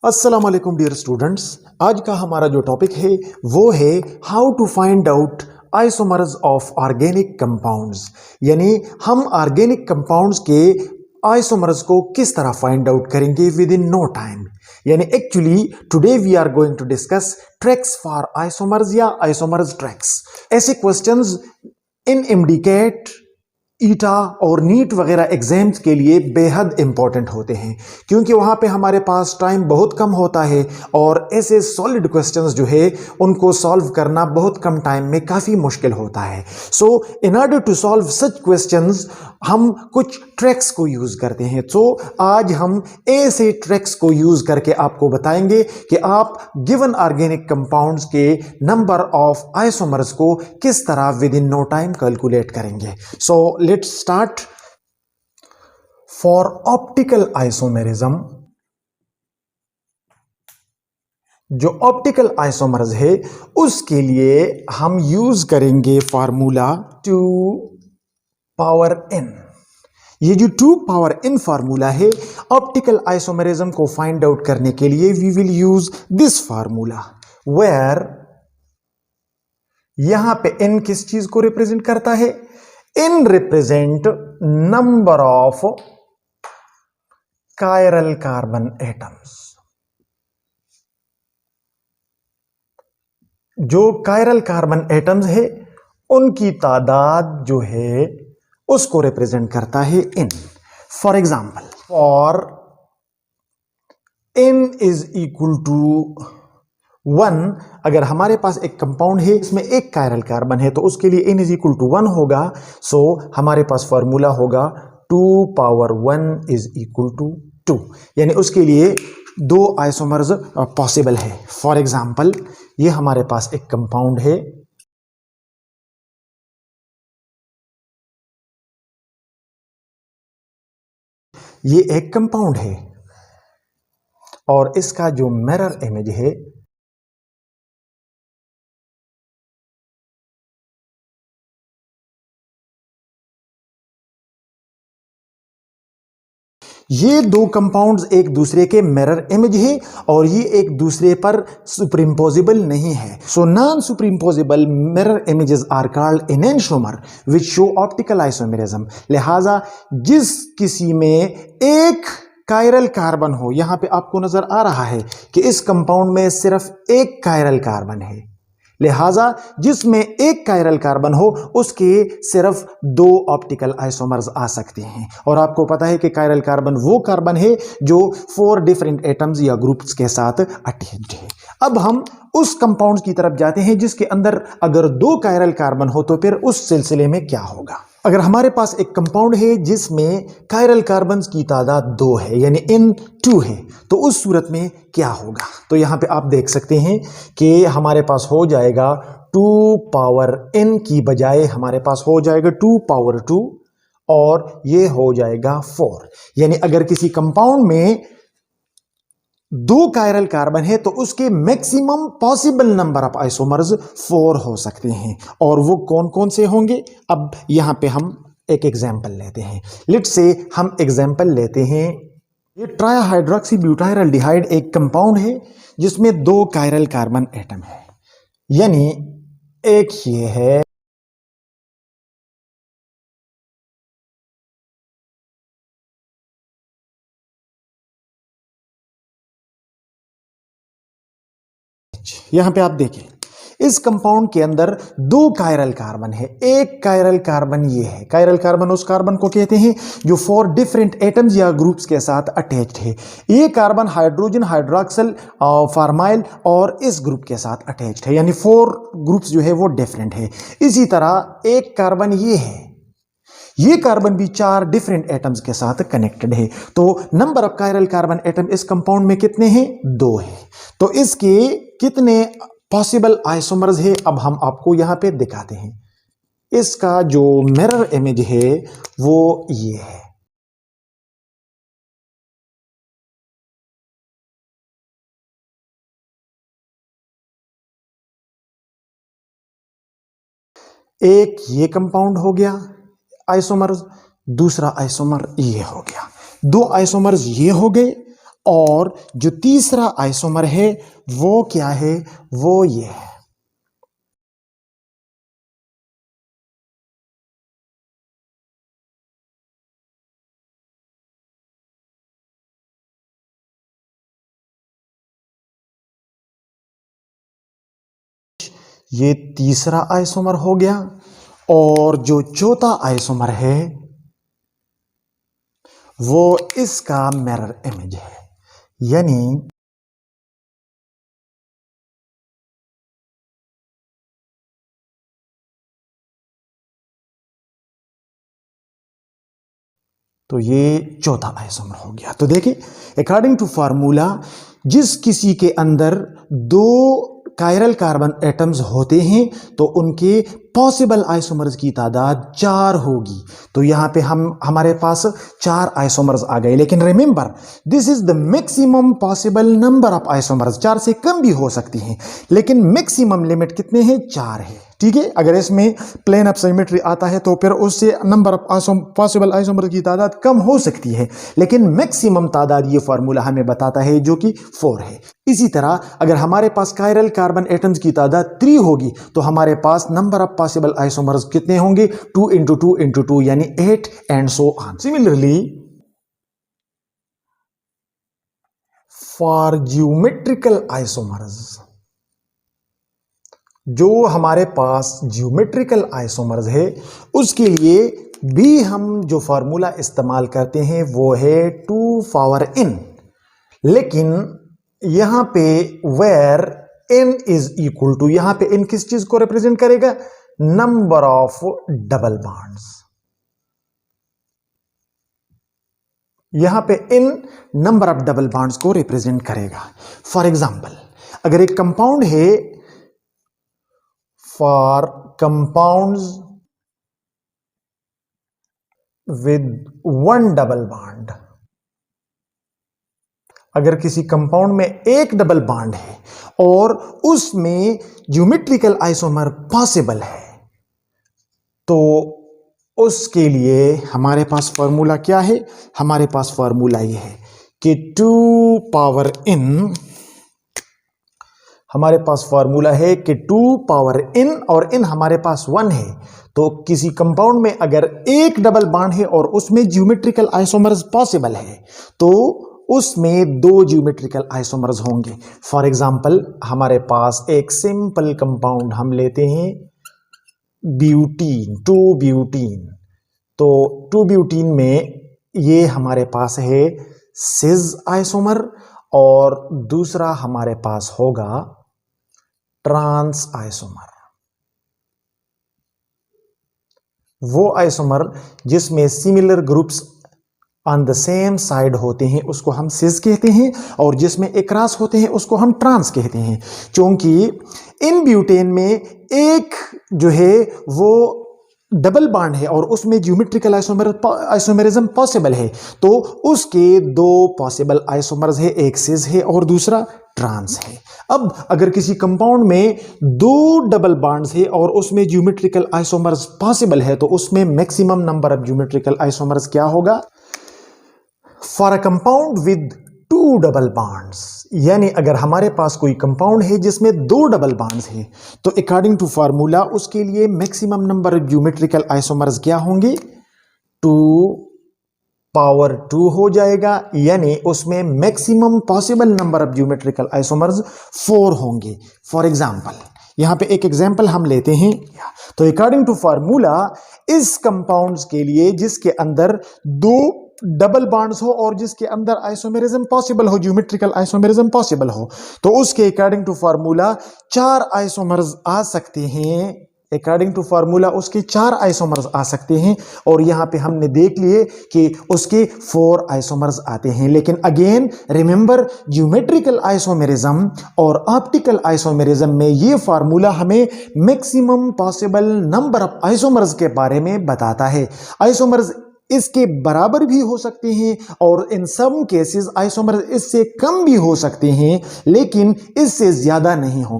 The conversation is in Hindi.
अस्सलाम वालेकुम डियर स्टूडेंट्स। आज का हमारा जो टॉपिक है वो है how to find out isomers of organic compounds. यानी हम ऑर्गेनिक कंपाउंड्स के आइसोमर्स को किस तरह फाइंड आउट करेंगे विद इन नो टाइम। यानी actually today we are going to discuss tricks for isomers या आइसोमर्स ट्रैक्स। ऐसे क्वेश्चंस इन एमडीकेट, ईटा और नीट वगैरह एग्जाम्स के लिए बेहद इंपॉर्टेंट होते हैं, क्योंकि वहाँ पे हमारे पास टाइम बहुत कम होता है और ऐसे सॉलिड क्वेश्चंस जो है उनको सॉल्व करना बहुत कम टाइम में काफ़ी मुश्किल होता है। So in order to solve such questions हम कुछ ट्रिक्स को यूज़ करते हैं। सो आज हम ऐसे ट्रिक्स को यूज़ करके आपको बताएंगे कि आप गिवन ऑर्गेनिक कंपाउंड्स के नंबर ऑफ आइसोमर्स को किस तरह within no time calculate करेंगे। So let's start. For optical isomerism, जो ऑप्टिकल आइसोमर्स है उसके लिए हम यूज करेंगे फार्मूला 2 पावर n। ये जो 2 पावर n फार्मूला है ऑप्टिकल आइसोमेरिज्म को फाइंड आउट करने के लिए we will use this formula, where यहां पे n किस चीज को रिप्रेजेंट करता है? n represent number of chiral carbon atoms. जो कायरल कार्बन एटम्स है उनकी तादाद जो है उसको रिप्रेजेंट करता है n। For example, for n is equal to 1, अगर हमारे पास एक कंपाउंड है इसमें एक कायरल कार्बन है तो उसके लिए n इज इक्वल टू 1 होगा। सो हमारे पास फॉर्मूला होगा 2 पावर 1 इज इक्वल टू 2। यानी उसके लिए दो आइसोमर्स पॉसिबल है। फॉर एग्जाम्पल, ये हमारे पास एक कंपाउंड है, ये एक कंपाउंड है और इसका जो मिरर इमेज है ये दो कंपाउंड्स एक दूसरे के मिरर इमेज है और ये एक दूसरे पर सुपरिम्पोजिबल नहीं है। So non superimposable mirror images are called enantiomer which show optical isomerism. लिहाजा जिस किसी में एक कायरल कार्बन हो, यहां पे आपको नजर आ रहा है कि इस कंपाउंड में सिर्फ एक कायरल कार्बन है, लिहाजा जिसमें एक कायरल कार्बन हो उसके सिर्फ दो ऑप्टिकल आइसोमर्स आ सकते हैं। और आपको पता है कि कायरल कार्बन वो कार्बन है जो 4 डिफरेंट एटम्स या ग्रुप्स के साथ अटैच्ड है। अब हम उस कंपाउंड की तरफ जाते हैं जिसके अंदर अगर 2 कायरल कार्बन हो तो फिर उस सिलसिले में क्या होगा। अगर हमारे पास एक कंपाउंड है जिसमें कायरल कार्बन्स की तादाद 2 है यानी N2 है, तो उस सूरत में क्या होगा? तो यहां पे आप देख सकते हैं कि हमारे पास हो जाएगा 2 पावर n की बजाय हमारे पास हो जाएगा 2 पावर 2 और ये हो जाएगा 4। यानी अगर किसी कंपाउंड में 2 कायरल कार्बन है तो उसके maximum possible number of isomers 4 हो सकते हैं। और वो कौन कौन से होंगे? अब यहां पे हम एक एग्जांपल लेते हैं। लेट्स से हम एग्जांपल लेते हैं, ये ट्राइहाइड्रोक्सी ब्यूटाइरल्डिहाइड एक कंपाउंड है जिसमें 2 कायरल कार्बन एटम है। यानी एक ये है, यहां पे आप देखें इस कंपाउंड के अंदर 2 कायरल कार्बन है। एक कायरल कार्बन ये है, कायरल कार्बन उस कार्बन को कहते हैं जो 4 डिफरेंट एटम्स या ग्रुप्स के साथ अटैच्ड है। ये कार्बन हाइड्रोजन, हाइड्रोक्सिल, फॉर्माइल और इस ग्रुप के साथ अटैच्ड है, यानी 4 ग्रुप्स जो है वो डिफरेंट है। इसी तरह एक कार्बन ये है, ये कार्बन भी 4 डिफरेंट एटम्स के साथ कनेक्टेड है। तो number of chiral carbon atom इस कंपाउंड में कितने हैं? 2 है। तो इसके कितने पॉसिबल आइसोमर्स है अब हम आपको यहां पे दिखाते हैं। इसका जो मिरर इमेज है वो ये है। एक ये कंपाउंड हो गया आइसोमर्स, दूसरा आइसोमर ये हो गया। 2 आइसोमर्स ये हो गए और जो तीसरा आइसोमर है वो क्या है, वो ये है। ये तीसरा आइसोमर हो गया और जो चौथा आइसोमर है वो इसका मिरर इमेज है। यानी तो ये चौथा आइसोमर हो गया। तो देखिए अकॉर्डिंग टू फार्मूला जिस किसी के अंदर दो कायरल कार्बन एटम्स होते हैं तो उनके पॉसिबल आइसोमर्स की तादाद 4 होगी। तो यहां पे हमारे पास 4 आइसोमर्स आ गए, लेकिन remember this is the maximum possible number of isomers. 4 से कम भी हो सकती हैं, लेकिन मैक्सिमम लिमिट कितने हैं, 4 है। ठीक है, अगर इसमें प्लेन ऑफ सिमेट्री आता है तो फिर उससे नंबर ऑफ पॉसिबल आइसोमर्स की तादाद कम हो सकती है, लेकिन मैक्सिमम तादाद ये फार्मूला हमें बताता है जो कि 4 है। इसी तरह अगर हमारे पास कायरल कार्बन एटम्स की तादाद 3 होगी तो हमारे पास नंबर ऑफ पॉसिबल आइसोमर्स कितने होंगे, 2 into 2 into 2 यानी 8 and so on. Similarly, for geometrical isomers, जो हमारे पास ज्योमेट्रिकल आइसोमर्स है उसके लिए भी हम जो फार्मूला इस्तेमाल करते हैं वो है 2 power n, लेकिन यहां पे where n is equal to, यहां पे n किस चीज को रिप्रेजेंट करेगा, नंबर ऑफ डबल बॉन्ड्स। यहां पे n number of double bonds को रिप्रेजेंट करेगा। फॉर एग्जांपल अगर एक कंपाउंड है, for compounds with 1 double bond, अगर किसी कंपाउंड में एक डबल बॉन्ड है और उसमें ज्योमेट्रिकल आइसोमर पॉसिबल है तो उसके लिए हमारे पास फॉर्मूला क्या है, हमारे पास फॉर्मूला ये है कि 2 power n, हमारे पास फॉर्मूला है कि 2 power n और n हमारे पास 1 है। तो किसी कंपाउंड में अगर एक डबल बॉन्ड है और उसमें ज्योमेट्रिकल आइसोमर्स पॉसिबल है तो उसमें 2 ज्योमेट्रिकल आइसोमर्स होंगे। फॉर एग्जांपल हमारे पास एक सिंपल कंपाउंड हम लेते हैं ब्यूटीन, 2 ब्यूटीन। तो 2 ब्यूटीन में ये हमारे पास है सिस आइसोमर और दूसरा हमारे पास होगा ट्रांस आइसोमर। वो आइसोमर जिसमें similar groups on the same side होते हैं उसको हम सिस कहते हैं, और जिसमें एकरास होते हैं उसको हम ट्रांस कहते हैं। क्योंकि इन ब्यूटेन में एक जो है वो डबल बॉन्ड है और उसमें ज्योमेट्रिकल आइसोमेरिज्म पॉसिबल है, तो उसके 2 पॉसिबल आइसोमर्स है, एक सिस है और दूसरा ट्रांस है। अब अगर किसी कंपाउंड में 2 डबल बॉन्ड्स है और उसमें ज्योमेट्रिकल आइसोमर्स पॉसिबल है तो उसमें maximum number of geometrical isomers क्या होगा, for a compound with 2 double bonds. यानी अगर हमारे पास कोई कंपाउंड है जिसमें 2 डबल बॉन्ड्स है तो अकॉर्डिंग टू फार्मूला उसके लिए maximum number of geometrical isomers क्या होंगे, 2 power 2 हो जाएगा। यानी उसमें maximum possible number of geometrical isomers 4 होंगे। फॉर एग्जांपल यहां पे एक एग्जांपल हम लेते हैं। तो अकॉर्डिंग टू फार्मूला इस कंपाउंड्स के लिए जिसके अंदर 2 डबल बॉन्ड्स हो और जिसके अंदर आइसोमेरिज्म पॉसिबल हो, ज्योमेट्रिकल आइसोमेरिज्म पॉसिबल हो, तो उसके अकॉर्डिंग टू फार्मूला 4 आइसोमर्स आ सकते हैं। अकॉर्डिंग टू फार्मूला उसके 4 आइसोमर्स आ सकते हैं और यहां पे हमने देख लिए कि उसके 4 आइसोमर्स आते हैं। लेकिन अगेन रिमेंबर ज्योमेट्रिकल आइसोमेरिज्म और ऑप्टिकल आइसोमेरिज्म में ये फार्मूला हमें maximum possible number of isomers के बारे में बताता है। आइसोमर्स इसके बराबर भी हो सकते हैं और इन सम केसेस आइसोमर्स इससे कम भी हो सकते हैं, लेकिन इससे ज्यादा नहीं हो।